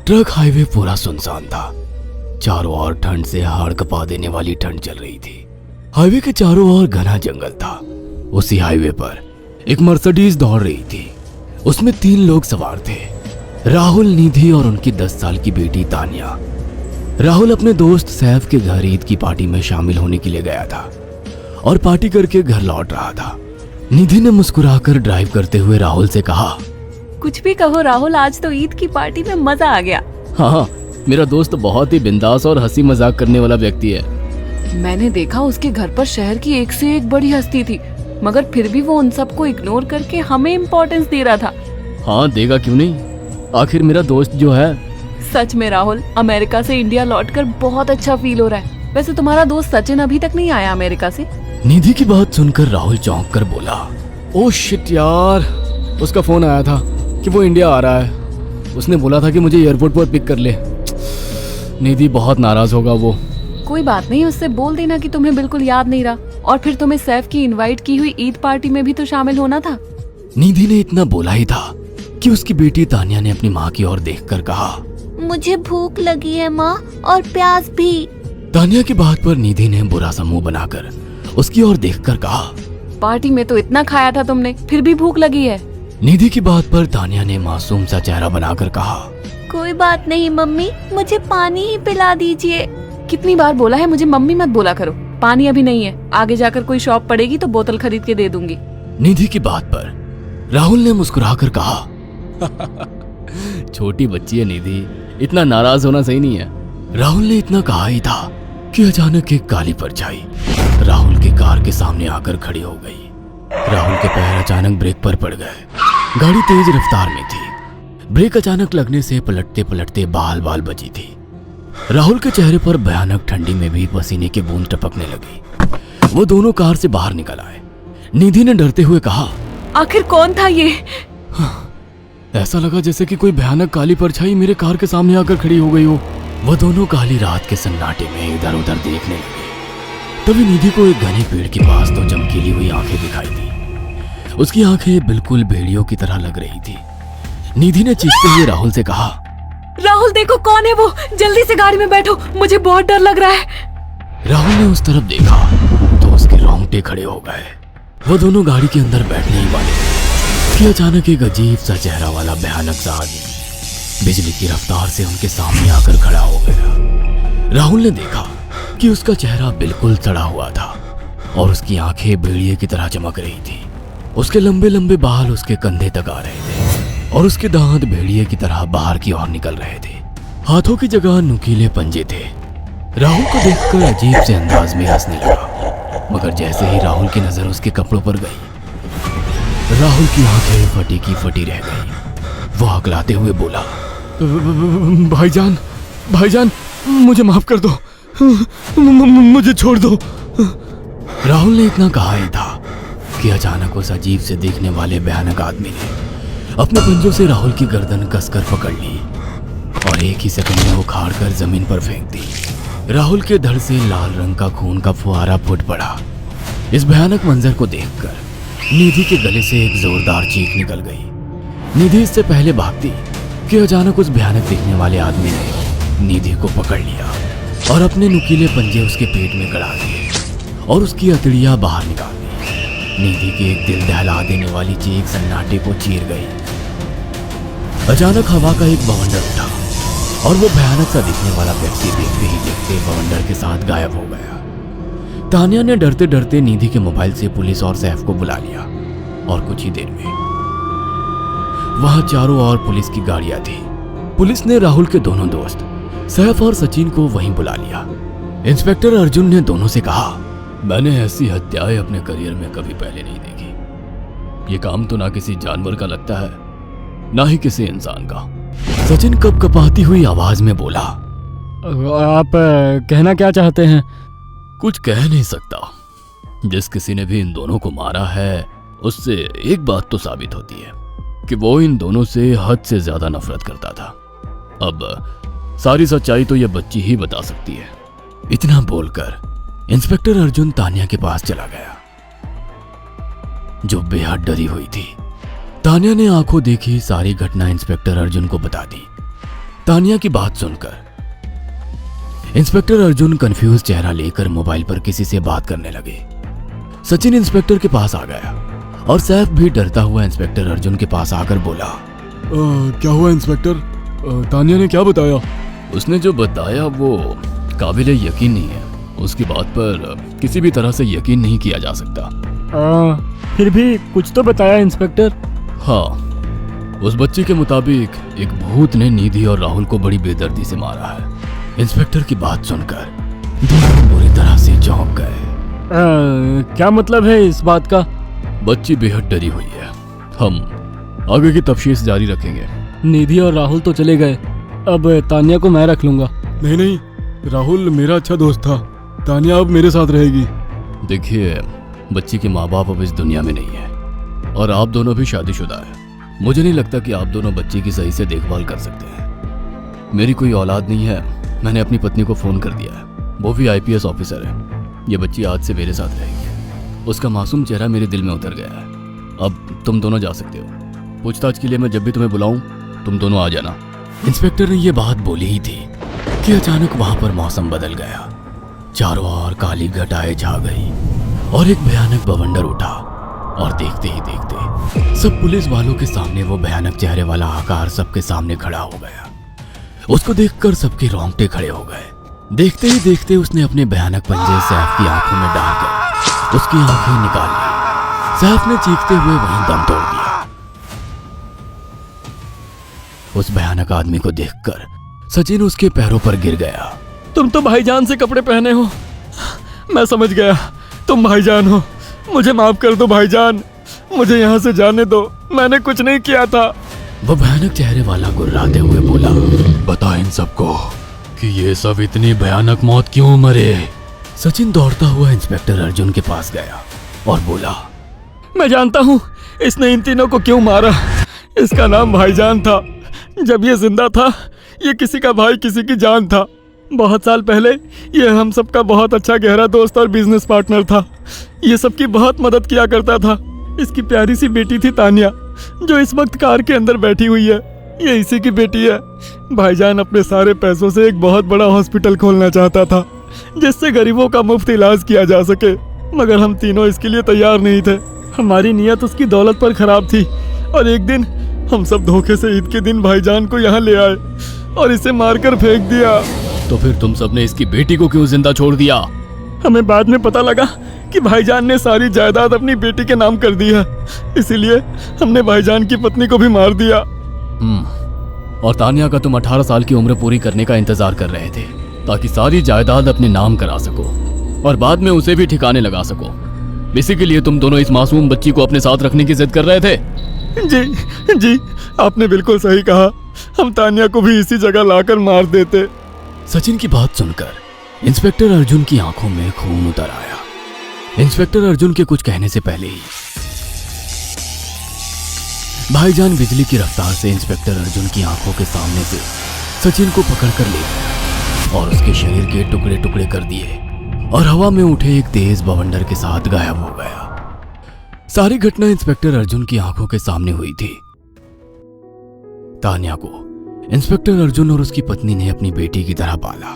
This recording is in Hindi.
ट्रक हाईवे पूरा सुनसान था। चारों ओर ठंड से हाड़ कपा देने वाली ठंड चल रही थी। हाईवे के चारों ओर घना जंगल था। उसी हाईवे पर एक मर्सिडीज दौड़ रही थी। उसमें 3 लोग सवार थे, राहुल, निधि और उनकी 10 साल की बेटी तानिया। राहुल अपने दोस्त सैफ के घर ईद की पार्टी में शामिल होने के लिए गया था और पार्टी करके घर लौट रहा था। निधि ने मुस्कुराकर ड्राइव करते हुए राहुल से कहा, कुछ भी कहो राहुल, आज तो ईद की पार्टी में मजा आ गया। हाँ, मेरा दोस्त बहुत ही बिंदास और हंसी मजाक करने वाला व्यक्ति है। मैंने देखा उसके घर पर शहर की एक से एक बड़ी हस्ती थी, मगर फिर भी वो उन सबको इग्नोर करके हमें इम्पोर्टेंस दे रहा था। हाँ, देगा क्यों नहीं, आखिर मेरा दोस्त जो है। सच में राहुल, अमेरिका से इंडिया लौटकर बहुत अच्छा फील हो रहा है। वैसे तुम्हारा दोस्त सचिन अभी तक नहीं आया अमेरिका से? निधि की बात सुनकर राहुल चौंक कर बोला, ओह शिट यार, उसका फोन आया था कि वो इंडिया आ रहा है। उसने बोला था कि मुझे एयरपोर्ट पर पिक कर ले। निधि बहुत नाराज होगा वो। कोई बात नहीं, उससे बोल देना कि तुम्हें बिल्कुल याद नहीं रहा और फिर तुम्हें सैफ की इनवाइट की हुई ईद पार्टी में भी तो शामिल होना था। निधि ने इतना बोला ही था कि उसकी बेटी तानिया ने अपनी माँ की ओर देखकर कहा, मुझे भूख लगी है माँ, और प्यास भी। तानिया की बात पर निधि ने बुरा सा मुंह बनाकर उसकी ओर देखकर कहा, पार्टी में तो इतना खाया था तुमने, फिर भी भूख लगी है। निधि की बात पर तानिया ने मासूम सा चेहरा बनाकर कहा, कोई बात नहीं मम्मी, मुझे पानी ही पिला दीजिए। कितनी बार बोला है मुझे मम्मी मत बोला करो। पानी अभी नहीं है, आगे जाकर कोई शॉप पड़ेगी तो बोतल खरीद के दे दूंगी। निधि की बात पर राहुल ने मुस्कुराकर कहा, छोटी बच्ची है निधि, इतना नाराज होना सही नहीं है। राहुल ने इतना कहा ही था कि अचानक एक काली परछाई राहुल की कार के सामने आकर खड़ी हो गई। राहुल के पैर अचानक ब्रेक पर पड़ गए। गाड़ी तेज रफ्तार में थी। ब्रेक अचानक लगने से पलटते पलटते बाल बाल बची थी। राहुल के चेहरे पर भयानक ठंडी में भी पसीने की बूंद टपकने लगी। वो दोनों कार से बाहर निकल आए। निधि ने डरते हुए कहा, आखिर कौन था ये? ऐसा लगा जैसे कि कोई भयानक काली परछाई मेरे कार के सामने आकर खड़ी हो गई हो। वह दोनों काली रात के सन्नाटे में इधर उधर देखने लगे। तभी निधि को एक घने पेड़ के पास 2 चमकीली हुई आंखें दिखाई दी। उसकी आंखें बिल्कुल भेड़ियों की तरह लग रही थी। निधि ने चीखते हुए राहुल से कहा, राहुल देखो कौन है वो, जल्दी से गाड़ी में बैठो, मुझे बहुत डर लग रहा है। राहुल ने उस तरफ देखा तो उसके रोंगटे खड़े हो गए। वो दोनों गाड़ी के अंदर बैठने ही वाले थे कि अचानक एक अजीब सा चेहरा वाला भयानक सा आदमी बिजली की रफ्तार से उनके सामने आकर खड़ा हो गया। राहुल ने देखा कि उसका चेहरा बिल्कुल सड़ा हुआ था और उसकी आंखें भेड़िए की तरह चमक रही थी। उसके लंबे लंबे बाल उसके कंधे तक आ रहे थे और उसके दांत भेड़िए की तरह बाहर की ओर निकल रहे थे। हाथों की जगह नुकीले पंजे थे। राहुल को देखकर अजीब से अंदाज में हंसने लगा, मगर जैसे ही राहुल की नजर उसके कपड़ों पर गई, राहुल की आंखें फटी की फटी रह गई। वो हकलाते हुए बोला, भाईजान, भाईजान, मुझे माफ कर दो, मुझे छोड़ दो। राहुल ने इतना कहा ही था कि अचानक उस अजीब से दिखने वाले भयानक आदमी ने अपने पंजों से राहुल की गर्दन कसकर पकड़ ली और एक ही सेकंड में उखाड़ कर जमीन पर फेंक दी। राहुल के धड़ से लाल रंग का खून का फुहारा फूट पड़ा। इस भयानक मंजर को देखकर निधि के गले से एक जोरदार चीख निकल गई। निधि इससे पहले भागती कि अचानक उस भयानक दिखने वाले आदमी ने निधि को पकड़ लिया और अपने नुकीले पंजे उसके पेट में गड़ा दिए और उसकी अतड़ियां बाहर निकाल दी। निधि के एक दिल दहला देने वाली चीख सन्नाटे को चीर गई। अचानक हवा का एक बवंडर उठा और वो भयानक सा दिखने वाला व्यक्ति देखते ही देखते बवंडर के साथ गायब हो गया। तानिया ने डरते डरते निधि के मोबाइल से पुलिस और सैफ को बुला लिया और कुछ ही देर में वहां चारों ओर पुलिस की गाड़ियां थी। पुलिस ने राहुल के दोनों दोस्त सैफ और सचिन को वहीं बुला लिया। इंस्पेक्टर अर्जुन ने दोनों से कहा, मैंने ऐसी हत्याएं अपने करियर में कभी पहले नहीं देखी। ये काम तो ना किसी जानवर का लगता है, ना ही किसी इंसान का। सचिन कपकपाती हुई आवाज में बोला, आप कहना क्या चाहते हैं? कुछ कह नहीं सकता। जिस किसी ने भी इन दोनों को मारा है उससे एक बात तो साबित होती है कि वो इन दोनों से हद से ज्यादा नफरत करता था। अब सारी सच्चाई तो ये बच्ची ही बता सकती है। इतना बोलकर इंस्पेक्टर अर्जुन तानिया के पास चला गया जो बेहद डरी हुई थी। तानिया ने आंखों देखी सारी घटना इंस्पेक्टर अर्जुन को बता दी। तानिया की बात सुनकर इंस्पेक्टर अर्जुन कंफ्यूज चेहरा लेकर मोबाइल पर किसी से बात करने लगे। सचिन इंस्पेक्टर के पास आ गया और सैफ भी डरता हुआ इंस्पेक्टर अर्जुन के पास आकर बोला, क्या हुआ इंस्पेक्टर? तानिया ने क्या बताया? उसने जो बताया वो काबिले यकीन नहीं है। उसकी बात पर किसी भी तरह से यकीन नहीं किया जा सकता। फिर भी कुछ तो बताया इंस्पेक्टर। हाँ, उस बच्ची के मुताबिक एक भूत ने निधि और राहुल को बड़ी बेदर्दी से मारा है। इंस्पेक्टर की बात सुनकर दोनों बुरी तरह से चौंक गए। क्या मतलब है इस बात का? बच्ची बेहद डरी हुई है। हम आगे की तफ्तीश जारी रखेंगे। निधि और राहुल तो चले गए, अब तानिया को मैं रख लूंगा। नहीं नहीं, राहुल मेरा अच्छा दोस्त था। तानिया अब मेरे साथ रहेगी। देखिए, बच्ची के माँ बाप अब इस दुनिया में नहीं है और आप दोनों भी शादीशुदा है। मुझे नहीं लगता कि आप दोनों बच्ची की सही से देखभाल कर सकते हैं। मेरी कोई औलाद नहीं है। मैंने अपनी पत्नी को फोन कर दिया है, वो भी आईपीएस ऑफिसर है। ये बच्ची आज से मेरे साथ रहेगी। उसका मासूम चेहरा मेरे दिल में उतर गया है। अब तुम दोनों जा सकते हो। पूछताछ के लिए मैं जब भी तुम्हें बुलाऊं तुम दोनों आ जाना। इंस्पेक्टर ने ये बात बोली ही थी कि अचानक वहां पर मौसम बदल गया। चारों ओर काली घटाएं छा गई और एक भयानक बवंडर उठा और देखते ही देखते सब पुलिस वालों के सामने वो भयानक चेहरे वाला आकार सबके सामने खड़ा हो गया। उसको देखकर सबके रोंगटे खड़े हो गए। देखते ही देखते उसने अपने भयानक पंजे सैफ की आंखों में डालकर उसकी आंखें निकाल ली। सैफ ने चीखते हुए वहीं दम तोड़ दिया। उस भयानक आदमी को देखकर सचिन उसके पैरों पर गिर गया। तुम तो भाईजान से कपड़े पहने हो। मैं समझ गया, तुम भाईजान हो। मुझे माफ कर दो भाईजान, मुझे यहाँ से जाने दो। मैंने कुछ नहीं किया था। वो भयानक चेहरे वाला गुर्राते हुए बोला, बता इन सबको कि ये सब इतनी भयानक मौत क्यों मरे। सचिन दौड़ता हुआ इंस्पेक्टर अर्जुन के पास गया और बोला, मैं जानता हूँ इसने इन तीनों को क्यों मारा। इसका नाम भाईजान था। जब ये जिंदा था ये किसी का भाई किसी की जान था। बहुत साल पहले ये हम सबका बहुत अच्छा गहरा दोस्त और बिजनेस पार्टनर था। ये सबकी बहुत मदद किया करता था। इसकी प्यारी सी बेटी थी तानिया, जो इस वक्त कार के अंदर बैठी हुई है। ये इसी की बेटी है। भाईजान अपने सारे पैसों से एक बहुत बड़ा हॉस्पिटल खोलना चाहता था जिससे गरीबों का मुफ्त इलाज किया जा सके, मगर हम तीनों इसके लिए तैयार नहीं थे। हमारी नीयत उसकी दौलत पर खराब थी और एक दिन हम सब धोखे से ईद के दिन भाईजान को यहाँ ले आए और इसे मारकर फेंक दिया। तो फिर तुम सबने इसकी बेटी को क्यों जिंदा छोड़ दिया? हमें बाद में पता लगा कि भाईजान ने सारी जायदाद अपनी बेटी के नाम कर दी है, इसीलिए हमने भाईजान की पत्नी को भी मार दिया। और तानिया का तुम 18 साल की उम्र पूरी करने का इंतजार कर रहे थे ताकि सारी जायदाद अपने नाम करा सको और बाद में उसे भी ठिकाने लगा सको। इसी के लिए तुम दोनों इस मासूम बच्ची को अपने साथ रखने की जिद कर रहे थे। जी, आपने बिल्कुल सही कहा। हम तानिया को भी इसी जगह लाकर मार देते। सचिन की बात सुनकर इंस्पेक्टर अर्जुन की आंखों में खून उतर आया। इंस्पेक्टर अर्जुन के कुछ कहने से पहले ही भाईजान बिजली की रफ्तार से इंस्पेक्टर अर्जुन की आंखों के सामने से सचिन को पकड़कर ले गया और उसके शरीर के टुकड़े टुकड़े कर दिए और हवा में उठे एक तेज बवंडर के साथ गायब हो गया। सारी घटना इंस्पेक्टर अर्जुन की आंखों के सामने हुई थी। तानिया को इंस्पेक्टर अर्जुन और उसकी पत्नी ने अपनी बेटी की तरह पाला।